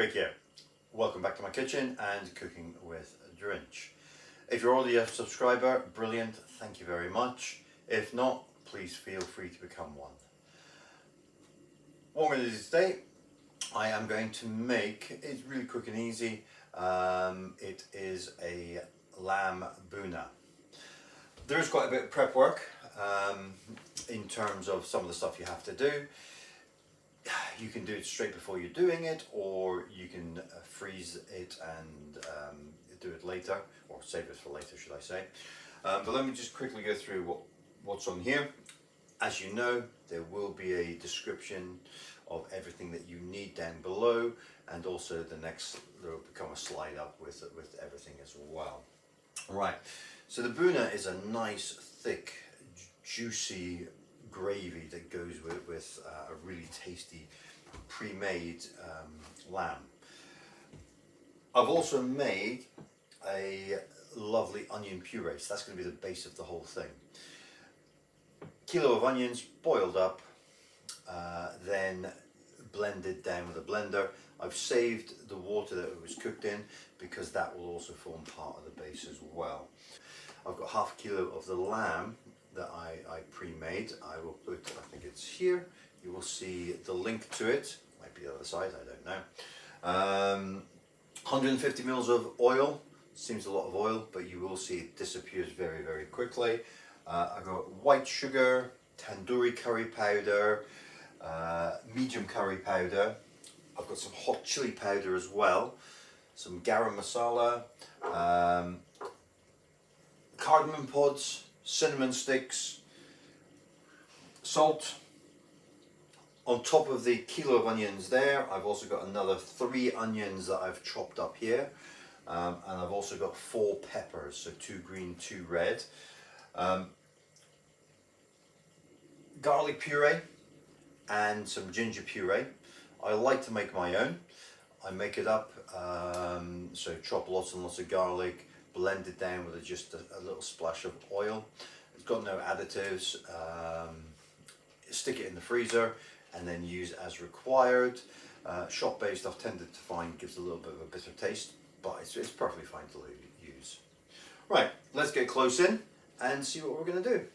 Craig here. Welcome back to my kitchen and cooking with Drench. If you're already a subscriber, brilliant, thank you very much. If not, please feel free to become one. What I'm going to do today, I am going to make, it's really quick and easy, it is a lamb bhuna. There is quite a bit of prep work in terms of some of the stuff you have to do. You can do it straight before you're doing it, or you can freeze it and do it later, or save it for later, should I say. But let me just quickly go through what's on here. As you know, there will be a description of everything that you need down below, and also there will become a slide up with everything as well. Right, so the bhuna is a nice, thick, juicy gravy that goes with a really tasty pre-made lamb. I've also made a lovely onion puree, so that's going to be the base of the whole thing. Kilo of onions boiled up, then blended down with a blender. I've saved the water that it was cooked in because that will also form part of the base as well. I've got half a kilo of the lamb that I pre-made. I will put, I think it's here, you will see the link to it, might be the other side, I don't know. 150 mils of oil, seems a lot of oil, but you will see it disappears very, very quickly. I've got white sugar, tandoori curry powder, medium curry powder. I've got some hot chili powder as well, some garam masala, cardamon pods, cinnamon sticks, salt. On top of the kilo of onions there, I've also got another 3 onions that I've chopped up here, and I've also got 4 peppers, so 2 green, 2 red. Garlic puree and some ginger puree. I like to make my own. I make it up, so chop lots and lots of garlic, blend it down with just a little splash of oil. It's got no additives. Stick it in the freezer and then use as required. Shop based I've tended to find gives a little bit of a bitter taste, but it's perfectly fine to use. Right, let's get close in and see what we're going to do.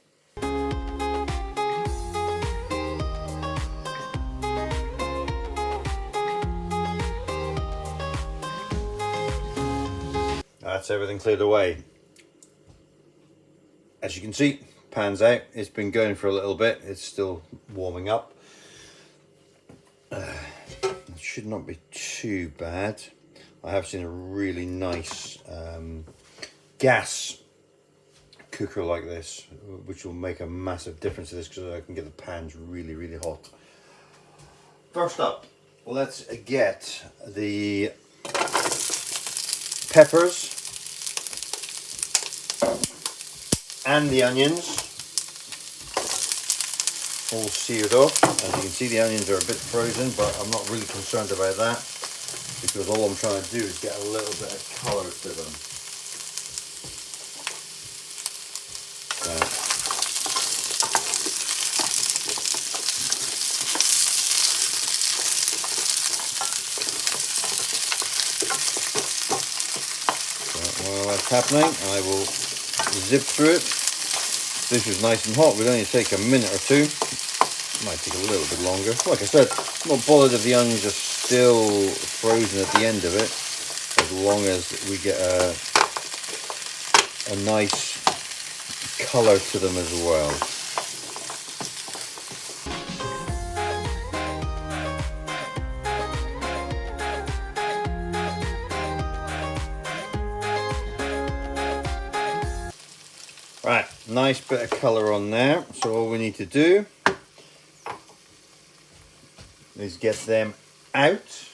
That's everything cleared away. As you can see, pan's out. It's been going for a little bit. It's still warming up. It should not be too bad. I have seen a really nice gas cooker like this, which will make a massive difference to this because I can get the pans really, really hot. First up, let's get the peppers and the onions all seared off. As you can see, the onions are a bit frozen, but I'm not really concerned about that because all I'm trying to do is get a little bit of colour to them. So while that's happening, I will zip through it. This is nice and hot. Will only take a minute or two. Might take a little bit longer. Like I said, I'm not bothered if the onions are still frozen at the end of it, as long as we get a nice colour to them as well. Right, nice bit of colour on there. So all we need to do is get them out.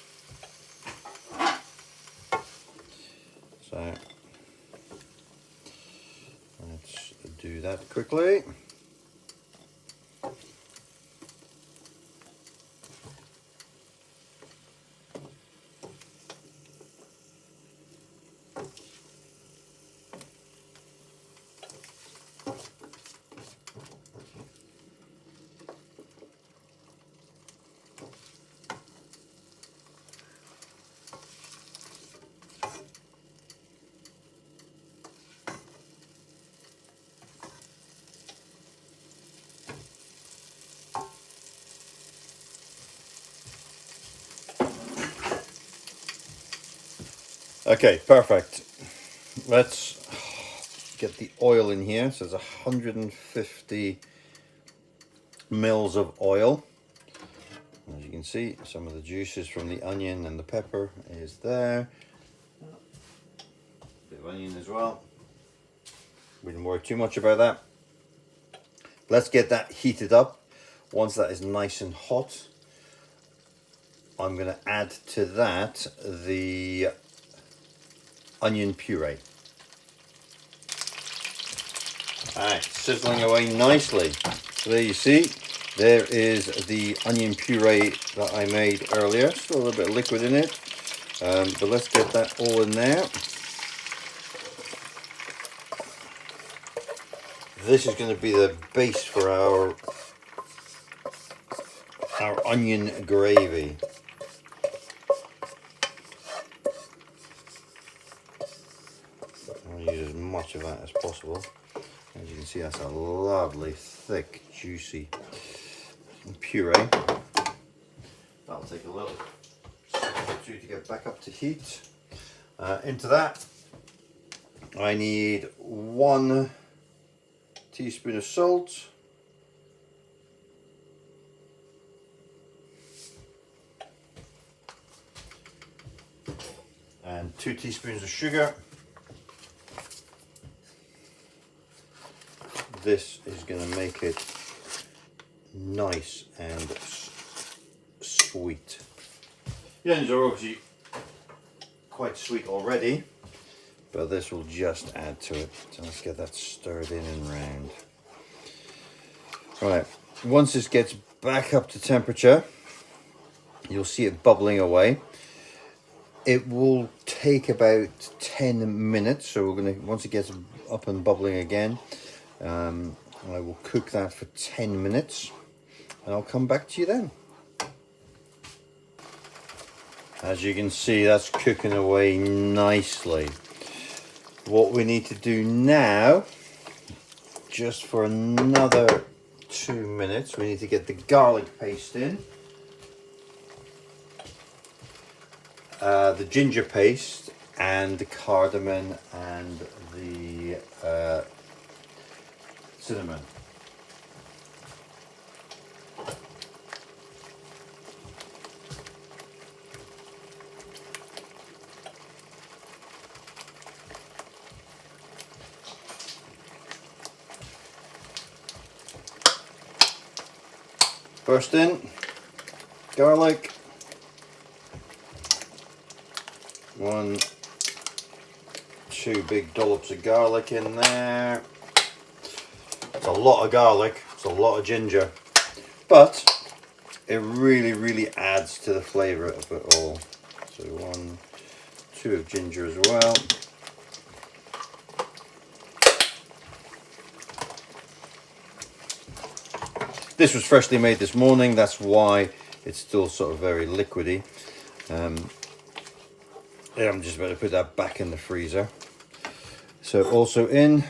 So let's do that quickly. Okay, perfect. Let's get the oil in here. So it's 150 mils of oil. As you can see, some of the juices from the onion and the pepper is there. A bit of onion as well. We didn't worry too much about that. Let's get that heated up. Once that is nice and hot, I'm going to add to that the onion puree. Alright, sizzling away nicely. So there you see, there is the onion puree that I made earlier. Still a little bit of liquid in it, but let's get that all in there. This is going to be the base for our onion gravy. I'll use as much of that as possible. As you can see, that's a lovely, thick, juicy puree. That'll take a little second or two to get back up to heat. Into that, I need 1 teaspoon of salt, and 2 teaspoons of sugar. This is going to make it nice and sweet. The onions are obviously quite sweet already, but this will just add to it. So let's get that stirred in and round. Right, once this gets back up to temperature, you'll see it bubbling away. It will take about 10 minutes, so we're going to, once it gets up and bubbling again, I will cook that for 10 minutes and I'll come back to you then. As you can see, that's cooking away nicely. What we need to do now, just for another 2 minutes, we need to get the garlic paste in, the ginger paste, and the cardamom and the cinnamon. First in, garlic. 1, 2 big dollops of garlic in there. It's a lot of garlic, it's a lot of ginger, but it really adds to the flavour of it all. So 1, 2 of ginger as well. This was freshly made this morning, that's why it's still sort of very liquidy. Yeah, I'm just about to put that back in the freezer. So also in,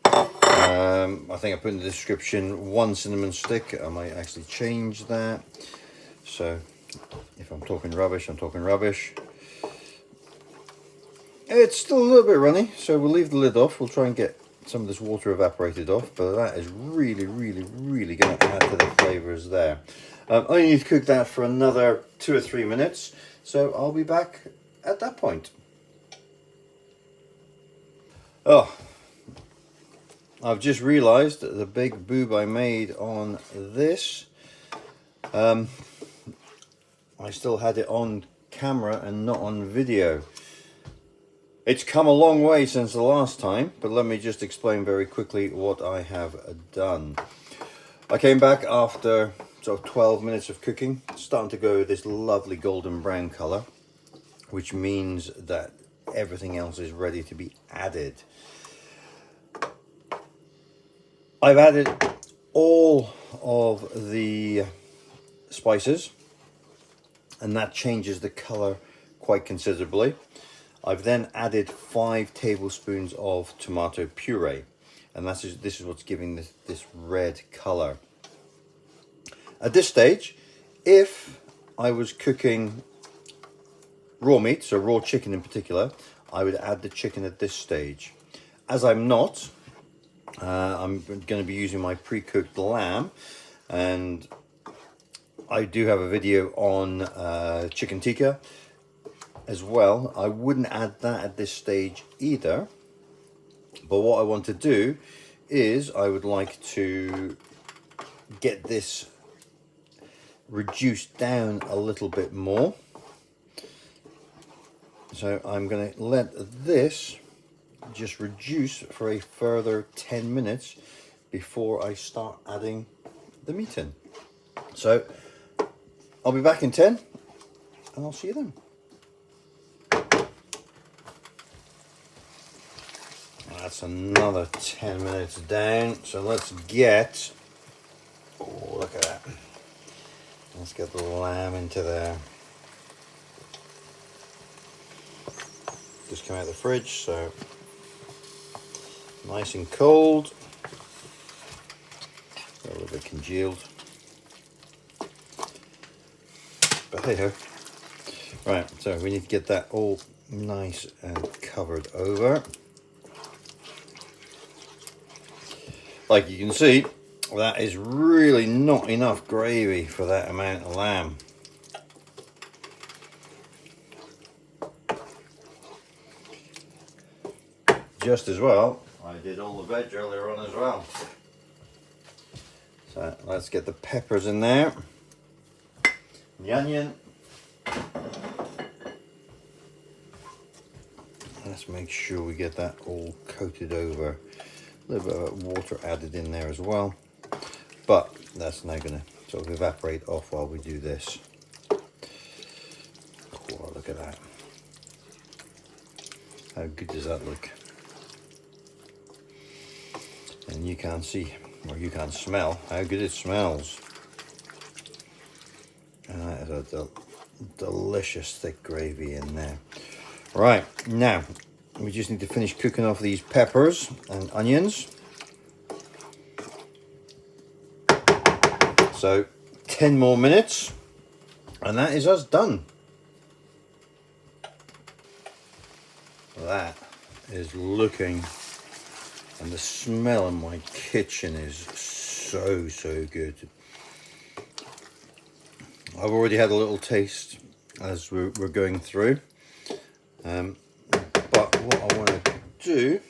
I think I put in the description 1 cinnamon stick. I might actually change that. So if I'm talking rubbish, I'm talking rubbish. It's still a little bit runny, so we'll leave the lid off. We'll try and get some of this water evaporated off, but that is really going to add to the flavours there. I need to cook that for another 2 or 3 minutes, so I'll be back at that point. Oh, I've just realised the big boob I made on this. I still had it on camera and not on video. It's come a long way since the last time, but let me just explain very quickly what I have done. I came back after sort of 12 minutes of cooking, starting to go this lovely golden brown colour, which means that everything else is ready to be added. I've added all of the spices, and that changes the colour quite considerably. I've then added 5 tablespoons of tomato puree, and this is what's giving this red colour. At this stage, if I was cooking raw meat, so raw chicken in particular, I would add the chicken at this stage. As I'm not, I'm going to be using my pre-cooked lamb, and I do have a video on chicken tikka as well. I wouldn't add that at this stage either, but what I want to do is I would like to get this reduced down a little bit more. So I'm going to let this just reduce for a further 10 minutes before I start adding the meat in. So I'll be back in 10 and I'll see you then. That's another 10 minutes down. So let's get, oh, look at that. Let's get the lamb into there. Just come out of the fridge, so nice and cold. A little bit congealed. But hey ho. Right, so we need to get that all nice and covered over. Like you can see, that is really not enough gravy for that amount of lamb. Just as well, I did all the veg earlier on as well. So let's get the peppers in there, the onion. Let's make sure we get that all coated over. A little bit of water added in there as well, but that's now going to sort of evaporate off while we do this. Oh, look at that. How good does that look? And you can't see, or you can't smell how good it smells. And that is a delicious thick gravy in there. Right, now we just need to finish cooking off these peppers and onions. So 10 more minutes and that is us done. That is looking, and the smell in my kitchen is so good. I've already had a little taste as we're going through. But what I want to do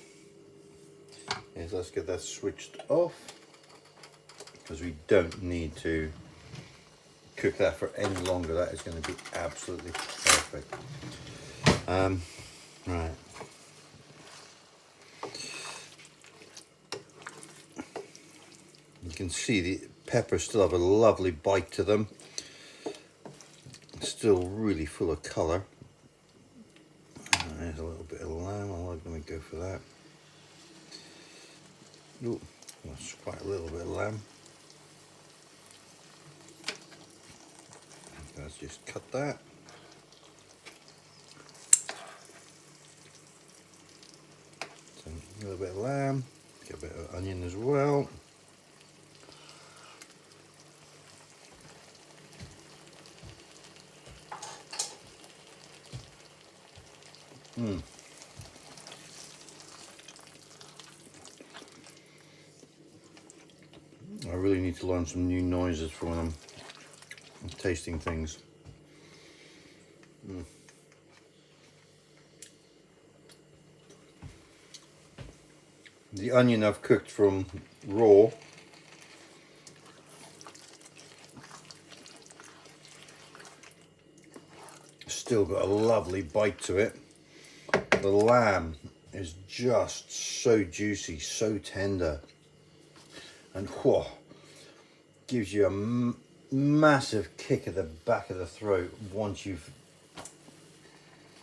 is let's get that switched off, because we don't need to cook that for any longer. That is going to be absolutely perfect. Right. You can see the peppers still have a lovely bite to them. Still really full of colour. There's a little bit of lamb. I'm going to go for that. Ooh, that's quite a little bit of lamb. Let's just cut that. So a little bit of lamb. Get a bit of onion as well. I really need to learn some new noises for when I'm tasting things. The onion I've cooked from raw. Still got a lovely bite to it. The lamb is just so juicy, so tender, and whoa, gives you a massive kick at the back of the throat once you've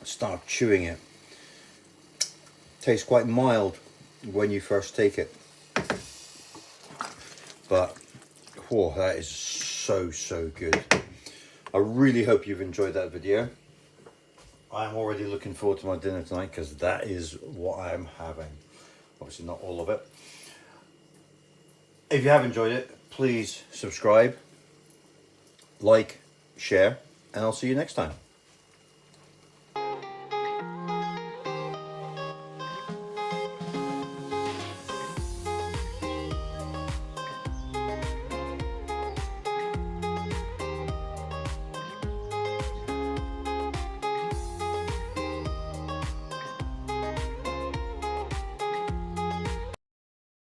started chewing it. Tastes quite mild when you first take it, but whoa, that is so good. I really hope you've enjoyed that video. I'm already looking forward to my dinner tonight, because that is what I'm having. Obviously not all of it. If you have enjoyed it, please subscribe, like, share, and I'll see you next time.